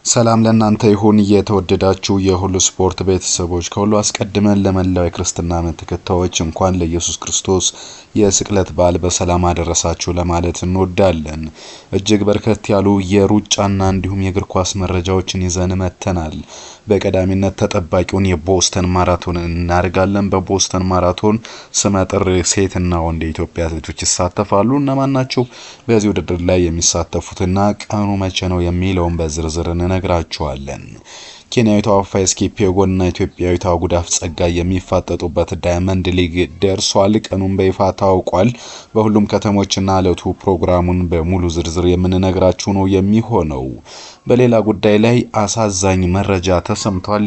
ሰላም ለእናንተ ይሁን የተወደዳችሁ የሁሉ ስፖርት ቤተሰቦች ከሁሉ አስቀድመን ለመላው የክርስትና እምነት ተከታዮች እንኳን ለኢየሱስ ክርስቶስ የስቅለት በዓል በሰላም አደረሳችሁ ለማለት እንወዳለን። እጅግ በርከት ያሉ የሩጫና እንዲሁም የእግር ኳስ መረጃዎችን ይዘን መተናል። በቀዳሚነት ተጠባቂውን የቦስተን ማራቶን እናደርጋለን። በቦስተን ማራቶን ስመጥር ሴትና ወንድ የኢትዮጵያ አትሌቶች ይሳተፋሉ። እነማን ናቸው በዚህ ውድድር ላይ የሚሳተፉትና ቀኑ መቼ ነው የሚለውን በዝርዝር እንነግራችኋለን። ኬንያዊቷ ፋይዝ ኪፕየጎንና ኢትዮጵያዊቷ ጉዳፍ ጸጋይ የሚፋጠጡበት ዳይመንድ ሊግ ደርሷል። ቀኑን በይፋ ታውቋል። በሁሉም ከተሞችና ዕለቱ ፕሮግራሙን በሙሉ ዝርዝር የምንነግራችሁ ነው የሚሆነው። በሌላ ጉዳይ ላይ አሳዛኝ መረጃ ተሰምቷል።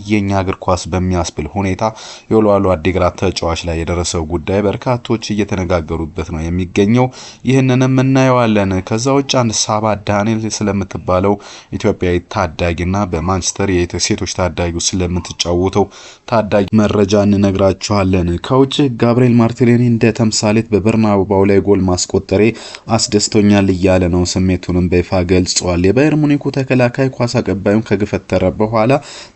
የኛ እግር ኳስ በሚያስብል ሁኔታ የወልዋሎ አዲግራት ተጫዋች ላይ የደረሰው ጉዳይ በርካቶች እየተነጋገሩበት ነው የሚገኘው። ይህንንም እናየዋለን። ከዛ ውጭ አንድ ሳባ ዳንኤል ስለምትባለው ኢትዮጵያዊ ታዳጊና በማንቸስተር የሴቶች ታዳጊው ስለምትጫወተው ታዳጊ መረጃ እንነግራችኋለን። ከውጭ ጋብሪኤል ማርቲኔሊ እንደ ተምሳሌት በበርናባው ላይ ጎል ማስቆጠሬ አስደስቶኛል እያለ ነው። ስሜቱንም በይፋ ገልጿል። የባየር ሙኒኩ ተከላካይ ኳስ አቀባዩን ከገፈተረ በኋላ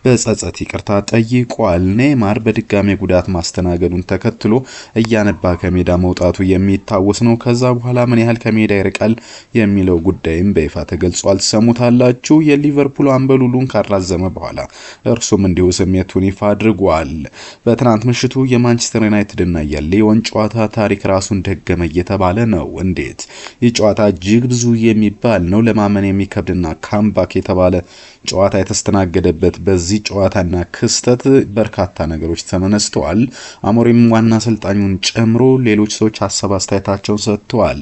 በጸጸት ይቅርታ ጠይቋል። ኔይማር በድጋሚ ጉዳት ማስተናገዱን ተከትሎ እያነባ ከሜዳ መውጣቱ የሚታወስ ነው። ከዛ በኋላ ምን ያህል ከሜዳ ይርቃል የሚለው ጉዳይም በይፋ ተገልጿል። ሰሙታላችሁ። የሊቨርፑል አምበል ሁሉን ካራዘመ በኋላ እርሱም እንዲሁ ስሜቱን ይፋ አድርጓል። በትናንት ምሽቱ የማንቸስተር ዩናይትድ እና የሊዮን ጨዋታ ታሪክ ራሱን ደገመ እየተባለ ነው። እንዴት? ይህ ጨዋታ እጅግ ብዙ የሚባል ነው። ለማመን የሚከብድና ካምባክ የተባለ ጨዋታ የተስተናገደበት በዚህ ጨዋታና ክስተት በርካታ ነገሮች ተነስተዋል። አሞሪም ዋና አሰልጣኙን ጨምሮ ሌሎች ሰዎች ሀሳብ አስተያየታቸውን ሰጥተዋል።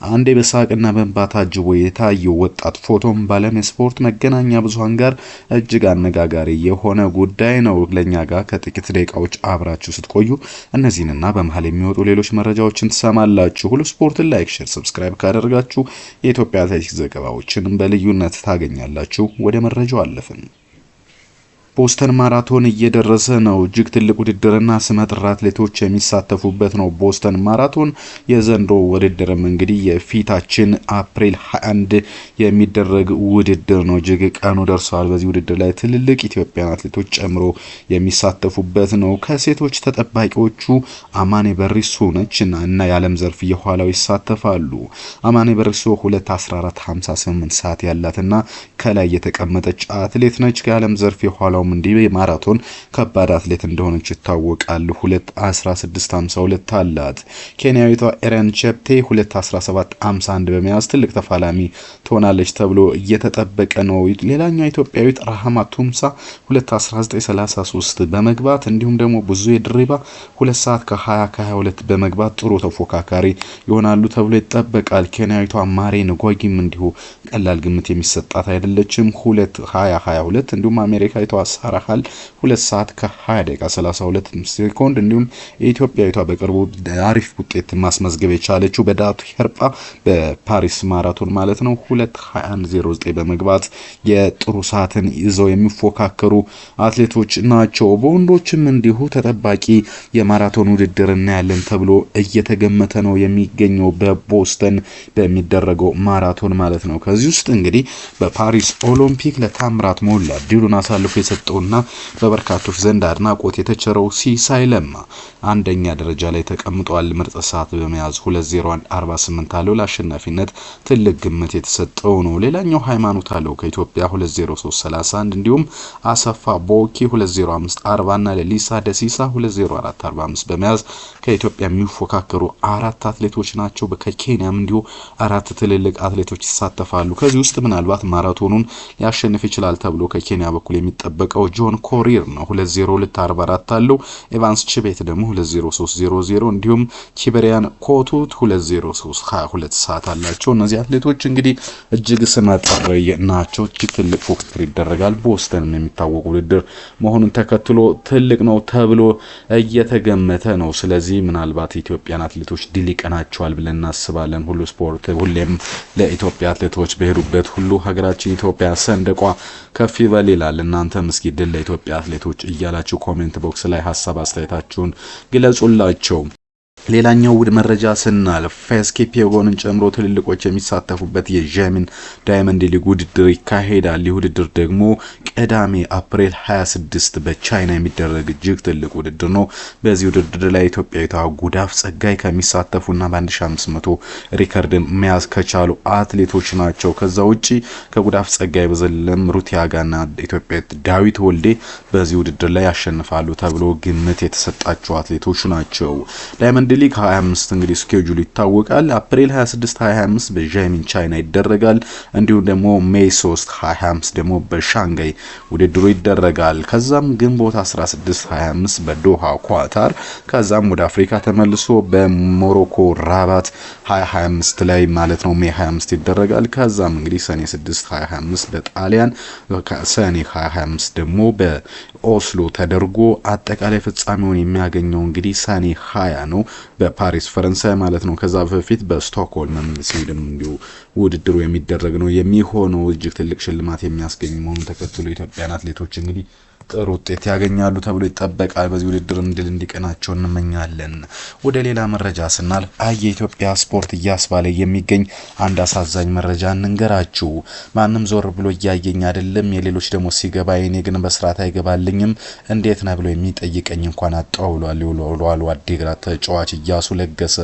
አንዴ በሳቅና በእንባ ታጅቦ የታየው ወጣት ፎቶም ባለም የስፖርት መገናኛ ብዙሃን ጋር እጅግ አነጋጋሪ የሆነ ጉዳይ ነው። ለኛ ጋር ከጥቂት ደቂቃዎች አብራችሁ ስትቆዩ እነዚህንና በመሃል የሚወጡ ሌሎች መረጃዎችን ትሰማላችሁ። ሁሉ ስፖርትን ላይክ፣ ሼር፣ ሰብስክራይብ ካደረጋችሁ የኢትዮጵያ አትሌቲክስ ዘገባዎችን በልዩነት ታገኛላችሁ። ወደ መረጃው አለፍን። ቦስተን ማራቶን እየደረሰ ነው። እጅግ ትልቅ ውድድርና ስመጥር አትሌቶች የሚሳተፉበት ነው። ቦስተን ማራቶን የዘንድሮ ውድድርም እንግዲህ የፊታችን አፕሪል 21 የሚደረግ ውድድር ነው። እጅግ ቀኑ ደርሷል። በዚህ ውድድር ላይ ትልልቅ ኢትዮጵያን አትሌቶች ጨምሮ የሚሳተፉበት ነው። ከሴቶች ተጠባቂዎቹ አማኔ በሪሶ ነች እና የዓለም ዘርፍ የኋላው ይሳተፋሉ። አማኔ በሪሶ 2:14:58 ሰዓት ያላትና ከላይ የተቀመጠች አትሌት ነች። ከዓለም ዘርፍ የኋላው እንዲህ የማራቶን ከባድ አትሌት እንደሆነች ይታወቃል። 2:16:52 አላት። ኬንያዊቷ ኤረን ቼፕቴ 2:17:51 በመያዝ ትልቅ ተፋላሚ ትሆናለች ተብሎ እየተጠበቀ ነው። ሌላኛው ኢትዮጵያዊት ራህማ ቱምሳ 2:19:33 በመግባት እንዲሁም ደግሞ ብዙ የድሪባ 2 ሰዓት ከ20:22 በመግባት ጥሩ ተፎካካሪ ይሆናሉ ተብሎ ይጠበቃል። ኬንያዊቷ ማሬን ጎጊም እንዲሁ ቀላል ግምት የሚሰጣት አይደለችም። 2:20:22 እንዲሁም አሜሪካዊቷ ሳራሃል 2 ሰዓት ከ20:32 ሴኮንድ እንዲሁም የኢትዮጵያዊቷ በቅርቡ አሪፍ ውጤት ማስመዝገብ የቻለችው በዳቱ ሄርጳ በፓሪስ ማራቶን ማለት ነው 2:21:09 በመግባት የጥሩ ሰዓትን ይዘው የሚፎካከሩ አትሌቶች ናቸው። በወንዶችም እንዲሁ ተጠባቂ የማራቶን ውድድር እናያለን ተብሎ እየተገመተ ነው የሚገኘው በቦስተን በሚደረገው ማራቶን ማለት ነው። ከዚህ ውስጥ እንግዲህ በፓሪስ ኦሎምፒክ ለታምራት ሞላ ድሉን አሳልፎ የሰጠውና በበርካቶች ዘንድ አድናቆት የተቸረው ሲሳይ ለማ አንደኛ ደረጃ ላይ ተቀምጧል። ምርጥ ሰዓት በመያዝ 2:01:48 አለው። ለአሸናፊነት ትልቅ ግምት የተሰጠው ነው። ሌላኛው ሃይማኖት አለው ከኢትዮጵያ 2:03:31 እንዲሁም አሰፋ ቦኪ 2:05:40 እና ለሊሳ ደሲሳ 2:04:45 በመያዝ ከኢትዮጵያ የሚፎካከሩ አራት አትሌቶች ናቸው። ከኬንያም እንዲሁ አራት ትልልቅ አትሌቶች ይሳተፋሉ። ከዚህ ውስጥ ምናልባት ማራቶኑን ሊያሸንፍ ይችላል ተብሎ ከኬንያ በኩል የሚጠበቀው ጆን ኮሪር ነው 2:02:44 አለው። ኤቫንስ ቺቤት ደግሞ 2:03:00 እንዲሁም ኪበሪያን ኮቱት 2:03:22 ሰዓት አላቸው። እነዚህ አትሌቶች እንግዲህ እጅግ ስመጥር ናቸው። እጅግ ትልቅ ፉክክር ይደረጋል። ቦስተን የሚታወቅ ውድድር መሆኑን ተከትሎ ትልቅ ነው ተብሎ እየተገመተ ነው። ስለዚህ ምናልባት ኢትዮጵያን አትሌቶች ድል ይቀናቸዋል ብለን እናስባለን። ሁሉ ስፖርት ሁሌም ለኢትዮጵያ አትሌቶች በሄዱበት ሁሉ ሀገራችን ኢትዮጵያ ሰንደቋ ከፍ ይበል ይላል። እናንተም እስኪ ድል ለኢትዮጵያ አትሌቶች እያላችሁ ኮሜንት ቦክስ ላይ ሀሳብ አስተያየታችሁን ግለጹላቸው። ሌላኛው ውድ መረጃ ስናልፍ ፌስኬፒዮንን ጨምሮ ትልልቆች የሚሳተፉበት የጀርመን ዳይመንድ ሊግ ውድድር ይካሄዳል። ይህ ውድድር ደግሞ ቅዳሜ አፕሪል 26 በቻይና የሚደረግ እጅግ ትልቅ ውድድር ነው። በዚህ ውድድር ላይ ኢትዮጵያዊቷ ጉዳፍ ጸጋይ ከሚሳተፉና በ1500 ሪከርድ መያዝ ከቻሉ አትሌቶች ናቸው። ከዛ ውጪ ከጉዳፍ ጸጋይ በዘለም ሩቲያጋና ኢትዮጵያዊት ዳዊት ወልዴ በዚህ ውድድር ላይ ያሸንፋሉ ተብሎ ግምት የተሰጣቸው አትሌቶች ናቸው። ዳይመንድ ሊግ 25 እንግዲህ ስኬጁል ይታወቃል። አፕሪል 26 2025 በዣይሚን ቻይና ይደረጋል። እንዲሁም ደግሞ ሜይ 3 2025 ደግሞ በሻንጋይ ውድድሩ ይደረጋል። ከዛም ግንቦት 16 2025 በዶሃ ኳታር፣ ከዛም ወደ አፍሪካ ተመልሶ በሞሮኮ ራባት 2025 ላይ ማለት ነው ሜይ 25 ይደረጋል። ከዛም እንግዲህ ሰኔ 6 2025 በጣሊያን፣ ሰኔ 2025 ደግሞ በኦስሎ ተደርጎ አጠቃላይ ፍጻሜውን የሚያገኘው እንግዲህ ሰኔ 20 ነው በፓሪስ ፈረንሳይ ማለት ነው። ከዛ በፊት በስቶክሆልም ስዊድን እንዲሁ ውድድሩ የሚደረግ ነው የሚሆነው። እጅግ ትልቅ ሽልማት የሚያስገኝ መሆኑን ተከትሎ ኢትዮጵያን አትሌቶች እንግዲህ ጥሩ ውጤት ያገኛሉ ተብሎ ይጠበቃል። በዚህ ውድድር እንድል እንዲቀናቸው እንመኛለን። ወደ ሌላ መረጃ ስናልፍ የኢትዮጵያ ስፖርት እያስባለ የሚገኝ አንድ አሳዛኝ መረጃ እንንገራችሁ። ማንም ዞር ብሎ እያየኝ አይደለም፣ የሌሎች ደግሞ ሲገባ የኔ ግን በስርዓት አይገባልኝም፣ እንዴት ነው ብሎ የሚጠይቀኝ እንኳን አጣው ብሏል አዲግራት ተጫዋች እያሱ ለገሰ።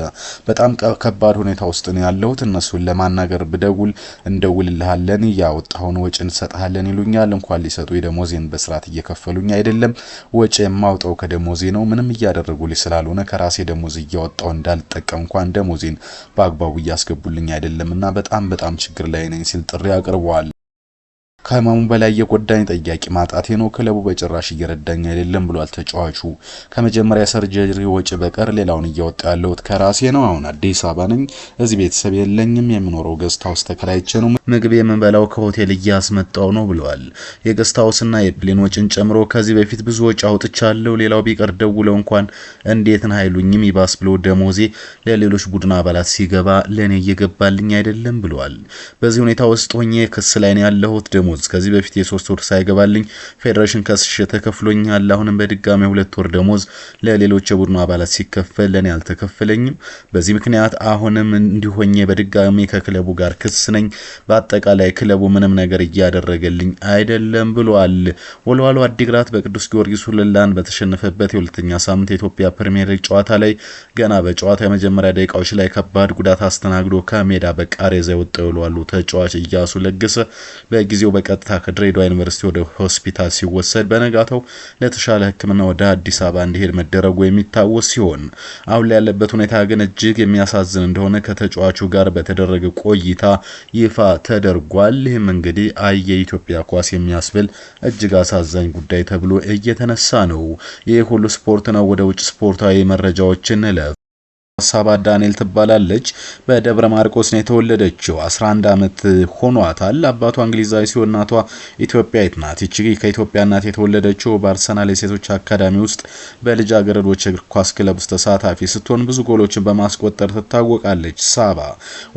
በጣም ከባድ ሁኔታ ውስጥ ነው ያለሁት። እነሱን ለማናገር ብደውል እንደውልልሃለን፣ ያወጣውን ወጪ እንሰጣለን ይሉኛል። እንኳን ሊሰጡ ደሞዜን በስርዓት ከፈሉኝ አይደለም፣ ወጪ የማውጣው ከደሞዜ ነው። ምንም እያደረጉልኝ ስላልሆነ ከራሴ ደሞዝ እያወጣው እንዳልጠቀም እንኳን ደሞዜን በአግባቡ እያስገቡልኝ አይደለምና በጣም ችግር ላይ ነኝ ሲል ጥሪ አቅርበዋል። ከህመሙ በላይ የጎዳኝ ጠያቂ ማጣቴ ነው። ክለቡ በጭራሽ እየረዳኝ አይደለም ብሏል ተጫዋቹ። ከመጀመሪያ ሰርጀሪ ወጪ በቀር ሌላውን እያወጣ ያለሁት ከራሴ ነው። አሁን አዲስ አበባ ነኝ። እዚህ ቤተሰብ የለኝም። የምኖረው ገስት ሃውስ ተከራይቼ ነው። ምግብ የምንበላው ከሆቴል እያስመጣው ነው ብለዋል። የገስት ሃውስና የፕሌን ወጪን ጨምሮ ከዚህ በፊት ብዙ ወጪ አውጥቻለሁ። ሌላው ቢቀር ደውለው እንኳን እንዴት ነው አይሉኝም። ይባስ ብሎ ደሞዜ ለሌሎች ቡድን አባላት ሲገባ ለኔ እየገባልኝ አይደለም ብለዋል። በዚህ ሁኔታ ውስጥ ሆኜ ክስ ላይ ነው ያለሁት። ደሞዝ ከዚህ በፊት የ3 ወር ሳይገባልኝ ፌዴሬሽን ከስሽ ተከፍሎኛል። አሁንም በድጋሚ 2 ወር ደሞዝ ለሌሎች የቡድኑ አባላት ሲከፈል ለኔ አልተከፈለኝም። በዚህ ምክንያት አሁንም እንዲሆኜ በድጋሚ ከክለቡ ጋር ክስ ነኝ። በአጠቃላይ ክለቡ ምንም ነገር እያደረገልኝ አይደለም ብሏል። ወልዋሎ አዲግራት በቅዱስ ጊዮርጊስ ሁለላን በተሸነፈበት የሁለተኛ ሳምንት የኢትዮጵያ ፕሪሚየር ሊግ ጨዋታ ላይ ገና በጨዋታ የመጀመሪያ ደቂቃዎች ላይ ከባድ ጉዳት አስተናግዶ ከሜዳ በቃሬዛ የወጣው ወልዋሎ ተጫዋች እያሱ ለገሰ በጊዜው በቀጥታ ከድሬዳዋ ዩኒቨርሲቲ ወደ ሆስፒታል ሲወሰድ በነጋታው ለተሻለ ሕክምና ወደ አዲስ አበባ እንዲሄድ መደረጉ የሚታወስ ሲሆን አሁን ላይ ያለበት ሁኔታ ግን እጅግ የሚያሳዝን እንደሆነ ከተጫዋቹ ጋር በተደረገ ቆይታ ይፋ ተደርጓል። ይህም እንግዲህ የኢትዮጵያ ኳስ የሚያስብል እጅግ አሳዛኝ ጉዳይ ተብሎ እየተነሳ ነው። ይህ ሁሉ ስፖርት ነው። ወደ ውጭ ስፖርታዊ መረጃዎችን እንለፍ። ሳባ ዳንኤል ትባላለች። በደብረ ማርቆስ ነው የተወለደችው። 11 ዓመት ሆኗታል። አባቷ እንግሊዛዊ ሲሆን እናቷ ኢትዮጵያዊት ናት። እቺ ከኢትዮጵያ እናት የተወለደችው በአርሰናል የሴቶች አካዳሚ ውስጥ በልጃገረዶች እግር ኳስ ክለብ ውስጥ ተሳታፊ ስትሆን ብዙ ጎሎችን በማስቆጠር ትታወቃለች። ሳባ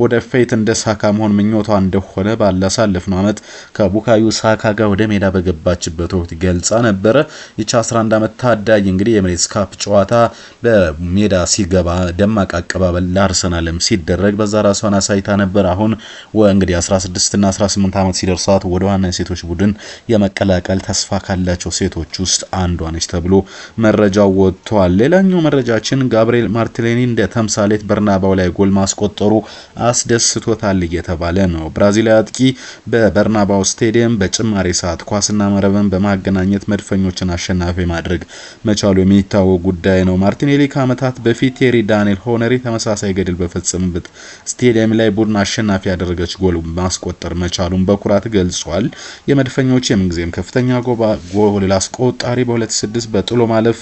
ወደ ፌት እንደ ሳካ መሆን ምኞቷ እንደሆነ ባላሳለፍነው ዓመት ከቡካዮ ሳካ ጋር ወደ ሜዳ በገባችበት ወቅት ገልጻ ነበረ። ይቺ 11 ዓመት ታዳጊ እንግዲህ የኤሚሬትስ ካፕ ጨዋታ በሜዳ ሲገባ ደማቅ አቀባበል ለአርሰናልም ሲደረግ በዛ ራሷን አሳይታ ነበር። አሁን እንግዲህ 16 እና 18 ዓመት ሲደርሳት ወደ ዋና ሴቶች ቡድን የመቀላቀል ተስፋ ካላቸው ሴቶች ውስጥ አንዷ ነች ተብሎ መረጃው ወጥቷል። ሌላኛው መረጃችን ጋብሪኤል ማርቲኔሊ እንደ ተምሳሌት በርናባው ላይ ጎል ማስቆጠሩ አስደስቶታል እየተባለ ነው። ብራዚላዊ አጥቂ በበርናባው ስቴዲየም በጭማሪ ሰዓት ኳስና መረብን በማገናኘት መድፈኞችን አሸናፊ ማድረግ መቻሉ የሚታወቅ ጉዳይ ነው። ማርቲኔሊ ከዓመታት በፊት ቴሪ ዳንኤል ሆነሪ ተመሳሳይ ገድል በፈጸመበት ስቴዲየም ላይ ቡድን አሸናፊ ያደረገች ጎል ማስቆጠር መቻሉን በኩራት ገልጿል። የመድፈኞች የምንጊዜም ከፍተኛ ጎል አስቆጣሪ በ2006 በጥሎ ማለፍ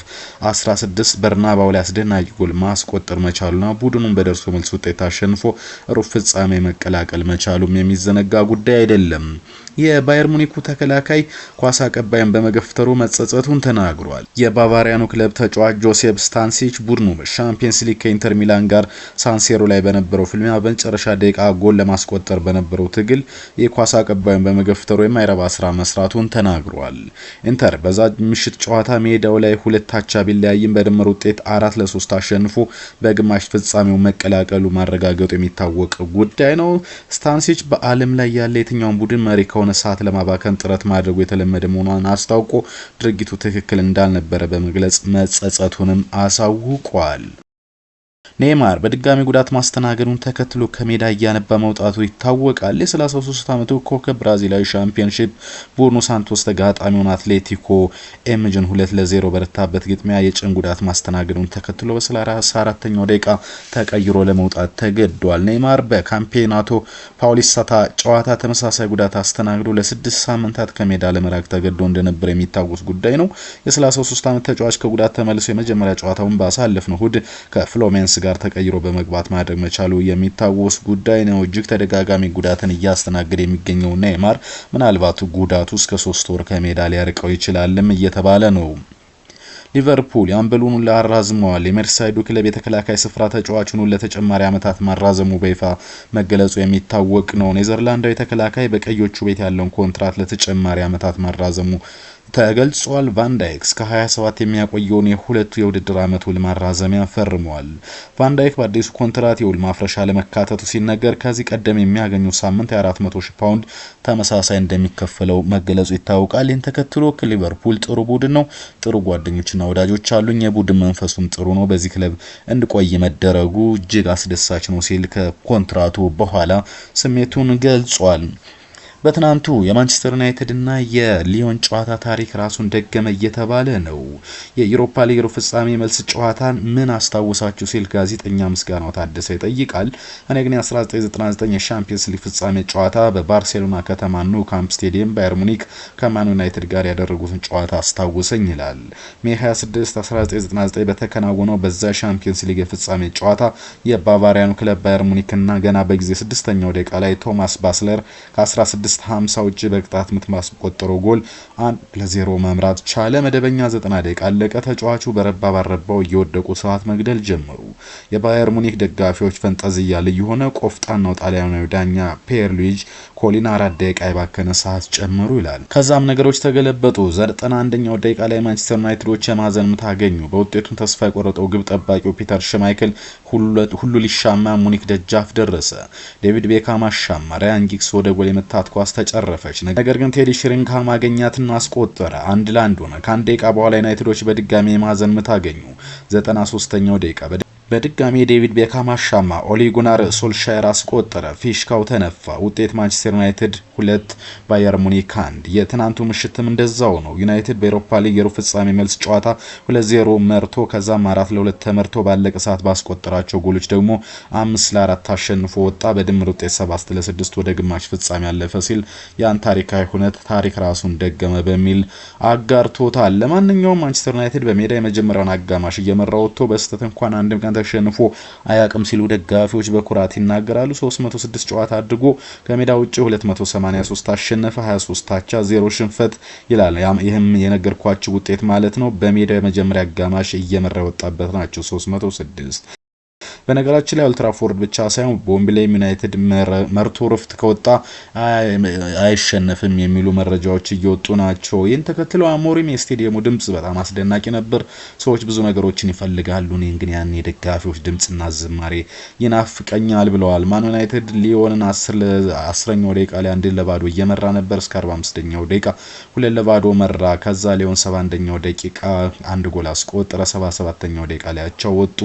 16 በርናባው ላይ አስደናቂ ጎል ማስቆጠር መቻሉና ቡድኑን በደርሶ መልስ ውጤት አሸንፎ ሩብ ፍጻሜ መቀላቀል መቻሉም የሚዘነጋ ጉዳይ አይደለም። የባየር ሙኒኩ ተከላካይ ኳስ አቀባይን በመገፍተሩ መጸጸቱን ተናግሯል። የባቫሪያኑ ክለብ ተጫዋች ጆሴፕ ስታንሲች ቡድኑ በሻምፒየንስ ሊግ ከኢንተር ሚላን ጋር ሳንሴሮ ላይ በነበረው ፍልሚያ በመጨረሻ ደቂቃ ጎል ለማስቆጠር በነበረው ትግል የኳስ አቀባይን በመገፍተሩ የማይረባ ስራ መስራቱን ተናግሯል። ኢንተር በዛ ምሽት ጨዋታ ሜዳው ላይ ሁለት አቻ ቢለያይም በድምር ውጤት 4-3 አሸንፎ በግማሽ ፍጻሜው መቀላቀሉ ማረጋገጡ የሚታወቅ ጉዳይ ነው። ስታንሲች በዓለም ላይ ያለ የትኛውን ቡድን መሪ ከሆነ ሰዓት ለማባከን ጥረት ማድረጉ የተለመደ መሆኑን አስታውቆ ድርጊቱ ትክክል እንዳልነበረ በመግለጽ መጸጸቱንም አሳውቋል። ኔይማር በድጋሚ ጉዳት ማስተናገዱን ተከትሎ ከሜዳ እያነባ መውጣቱ ይታወቃል። የ33 ዓመቱ ኮከብ ብራዚላዊ ሻምፒዮንሺፕ ቡድኑ ሳንቶስ ተጋጣሚውን አትሌቲኮ ኤምጅን 2-0 በረታበት ግጥሚያ የጭን ጉዳት ማስተናገዱን ተከትሎ በ34ኛው ደቂቃ ተቀይሮ ለመውጣት ተገዷል። ኔይማር በካምፔናቶ ፓውሊስታ ጨዋታ ተመሳሳይ ጉዳት አስተናግዶ ለ6 ሳምንታት ከሜዳ ለመራቅ ተገዶ እንደነበር የሚታወስ ጉዳይ ነው። የ33 ዓመት ተጫዋች ከጉዳት ተመልሶ የመጀመሪያ ጨዋታውን ባሳለፍነው እሁድ ከፍሎሜንስ ጋር ተቀይሮ በመግባት ማድረግ መቻሉ የሚታወስ ጉዳይ ነው። እጅግ ተደጋጋሚ ጉዳትን እያስተናገደ የሚገኘው ኔይማር ምናልባት ጉዳቱ እስከ 3 ወር ከሜዳ ሊያርቀው ይችላልም እየተባለ ነው። ሊቨርፑል ያምበሉን ላራዝመዋል። የሜርሳይዱ ክለብ የተከላካይ ስፍራ ተጫዋቹን ለተጨማሪ ዓመታት ማራዘሙ በይፋ መገለጹ የሚታወቅ ነው። ኔዘርላንዳዊ ተከላካይ በቀዮቹ ቤት ያለውን ኮንትራት ለተጨማሪ ዓመታት ማራዘሙ ተገልጿል። ቫን ዳይክ እስከ 27 የሚያቆየውን የሁለቱ የውድድር ዓመት ውል ማራዘሚያ ፈርሟል። ቫን ዳይክ በአዲሱ ኮንትራት የውል ማፍረሻ ለመካተቱ ሲነገር ከዚህ ቀደም የሚያገኘው ሳምንት የ400,000 ፓውንድ ተመሳሳይ እንደሚከፈለው መገለጹ ይታወቃል። ይህን ተከትሎ ሊቨርፑል ጥሩ ቡድን ነው፣ ጥሩ ጓደኞችና ወዳጆች አሉኝ፣ የቡድን መንፈሱም ጥሩ ነው፣ በዚህ ክለብ እንድቆይ መደረጉ እጅግ አስደሳች ነው ሲል ከኮንትራቱ በኋላ ስሜቱን ገልጿል። በትናንቱ የማንቸስተር ዩናይትድ እና የሊዮን ጨዋታ ታሪክ ራሱን ደገመ እየተባለ ነው። የዩሮፓ ሊግ ፍጻሜ መልስ ጨዋታን ምን አስታውሳችሁ ሲል ጋዜጠኛ ምስጋናው ታደሰ ይጠይቃል። እኔ ግን የ1999 የሻምፒየንስ ሊግ ፍጻሜ ጨዋታ በባርሴሎና ከተማ ኑ ካምፕ ስቴዲየም ባየር ሙኒክ ከማን ዩናይትድ ጋር ያደረጉትን ጨዋታ አስታውሰኝ ይላል። ሜይ 26 1999 በተከናወነው በዛ ሻምፒየንስ ሊግ ፍጻሜ ጨዋታ የባቫሪያኑ ክለብ ባየር ሙኒክና ገና በጊዜ 6ኛው ደቂቃ ላይ ቶማስ ባስለር ከ16 50 ውጪ በቅጣት ምት ማስቆጠረው ጎል 1-0 መምራት ቻለ። መደበኛ 90 ደቂቃ አለቀ። ተጫዋቹ በረባ ባረባው እየወደቁ ሰዓት መግደል ጀመሩ። የባየር ሙኒክ ደጋፊዎች ፈንጠዝያ ልዩ ሆነ። ቆፍጣናው ጣሊያናዊ ዳኛ ፒየር ሉዊጂ ኮሊና 4 ደቂቃ የባከነ ሰዓት ጨመሩ ይላል። ከዛም ነገሮች ተገለበጡ። 91ኛው ደቂቃ ላይ ማንቸስተር ዩናይትዶች የማዕዘን ምት አገኙ። በውጤቱም ተስፋ የቆረጠው ግብ ጠባቂው ፒተር ሽማይክል ሁሉ ሊሻማ ሙኒክ ደጃፍ ደረሰ። ዴቪድ ቤካም አሻማ። ራያን ጊግስ ወደ ጎል የመታት ኳስ ተጨረፈች። ነገር ግን ቴዲ ሽሪንግሃም አገኛትና አስቆጠረ። 1-1 ሆነ። ከአንድ ደቂቃ በኋላ ዩናይትዶች በድጋሚ የማዕዘን ምት አገኙ። 93ኛው ደቂቃ በድጋሚ ዴቪድ ቤካም አሻማ። ኦሊ ጉናር ሶልሻየር አስቆጠረ። ፊሽካው ተነፋ። ውጤት ማንቸስተር ዩናይትድ 2 ባየር ሙኒክ 1። የትናንቱ ምሽትም እንደዛው ነው። ዩናይትድ በኤሮፓ ሊግ የሩብ ፍጻሜ መልስ ጨዋታ 2-0 መርቶ ከዛም 4-2 ተመርቶ ባለቀ ሰዓት ባስቆጠራቸው ጎሎች ደግሞ 5-4 አሸንፎ ወጣ። በድምር ውጤት 7-6 ወደ ግማሽ ፍጻሜ ያለፈ ሲል ያን ታሪካዊ ሁነት ታሪክ ራሱን ደገመ በሚል አጋርቶታል። ለማንኛውም ማንቸስተር ዩናይትድ በሜዳ የመጀመሪያውን አጋማሽ እየመራ ወጥቶ በስተት እንኳን አንድም ቀን ተሸንፎ አያቅም ሲሉ ደጋፊዎች በኩራት ይናገራሉ። 306 ጨዋታ አድርጎ ከሜዳ ውጪ 283 አሸነፈ፣ 23 አቻ፣ 0 ሽንፈት ይላል። ይህም የነገርኳችሁ ውጤት ማለት ነው። በሜዳ የመጀመሪያ አጋማሽ እየመራ የወጣበት ናቸው 306። በነገራችን ላይ ኦልትራፎርድ ብቻ ሳይሆን ቦምቤሌም ዩናይትድ መርቶ ረፍት ከወጣ አይሸነፍም የሚሉ መረጃዎች እየወጡ ናቸው። ይህን ተከትሎ አሞሪም የስቴዲየሙ ድምጽ በጣም አስደናቂ ነበር። ሰዎች ብዙ ነገሮችን ይፈልጋሉ፣ እኔ ግን ያን የደጋፊዎች ድምጽና ዝማሬ ይናፍቀኛል ብለዋል። ማን ዩናይትድ ሊዮንን 10ኛው ደቂቃ ላይ 1-0 እየመራ ነበር። እስከ 45ኛው ደቂቃ 2-0 መራ። ከዛ ሊዮን 71ኛው ደቂቃ 1 ጎል አስቆጠረ። 77ኛው ደቂቃ ላይ አቻው ወጡ።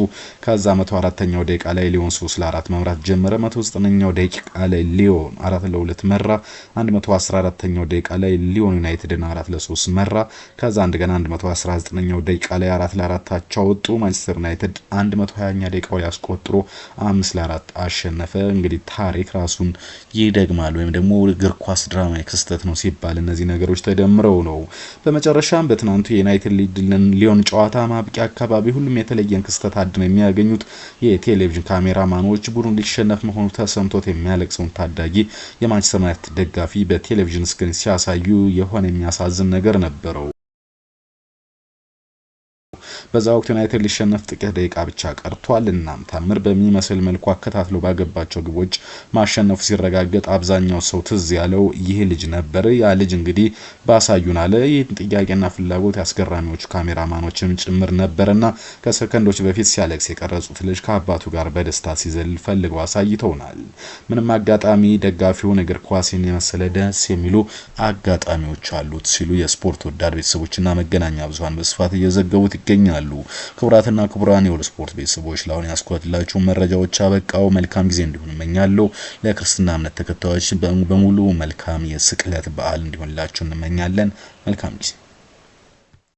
ከዛ 104ኛው ደቂቃ ላይ ሊዮን 3-4 መምራት ጀመረ። 109ኛው ደቂቃ ላይ ሊዮን 4-2 መራ። 114ኛው ደቂቃ ላይ ሊዮን ዩናይትድን 4-3 መራ። ከዛ እንደገና 119ኛው ደቂቃ ላይ 4-4 አቻው ወጡ። ማንቸስተር ዩናይትድ 120ኛ ደቂቃው ላይ አስቆጥሮ 5-4 አሸነፈ። እንግዲህ ታሪክ ራሱን ይደግማል ወይም ደግሞ እግር ኳስ ድራማ ክስተት ነው ሲባል እነዚህ ነገሮች ተደምረው ነው። በመጨረሻም በትናንቱ የዩናይትድ ሊዮን ጨዋታ ማብቂያ አካባቢ ሁሉም የተለየን ክስተት አድነው የሚያገኙት የቴሌቪዥን ካሜራማኖች ቡድኑ ሊሸነፍ መሆኑ ተሰምቶት የሚያለቅሰውን ታዳጊ የማንቸስተር ዩናይትድ ደጋፊ በቴሌቪዥን ስክሪን ሲያሳዩ የሆነ የሚያሳዝን ነገር ነበረው። በዛ ወቅት ዩናይትድ ሊሸነፍ ጥቂት ደቂቃ ብቻ ቀርቷል። እናም ታምር በሚመስል መልኩ አከታትሎ ባገባቸው ግቦች ማሸነፉ ሲረጋገጥ አብዛኛው ሰው ትዝ ያለው ይህ ልጅ ነበር። ያ ልጅ እንግዲህ ባሳዩን አለ ይህን ጥያቄና ፍላጎት ያስገራሚዎቹ ካሜራማኖችም ጭምር ነበርና ከሰከንዶች በፊት ሲያለቅስ የቀረጹት ልጅ ከአባቱ ጋር በደስታ ሲዘል ፈልገው አሳይተውናል። ምንም አጋጣሚ ደጋፊውን እግር ኳስን የመሰለ ደስ የሚሉ አጋጣሚዎች አሉት ሲሉ የስፖርት ወዳድ ቤተሰቦችና መገናኛ ብዙሃን በስፋት እየዘገቡት ይገኛሉ። ክቡራትና ክቡራን የሁሉ ስፖርት ቤተሰቦች ለአሁን ያስኳትላችሁ መረጃዎች አበቃው። መልካም ጊዜ እንዲሆን እመኛለሁ። ለክርስትና እምነት ተከታዮች በሙሉ መልካም የስቅለት በዓል እንዲሆንላችሁ እንመኛለን። መልካም ጊዜ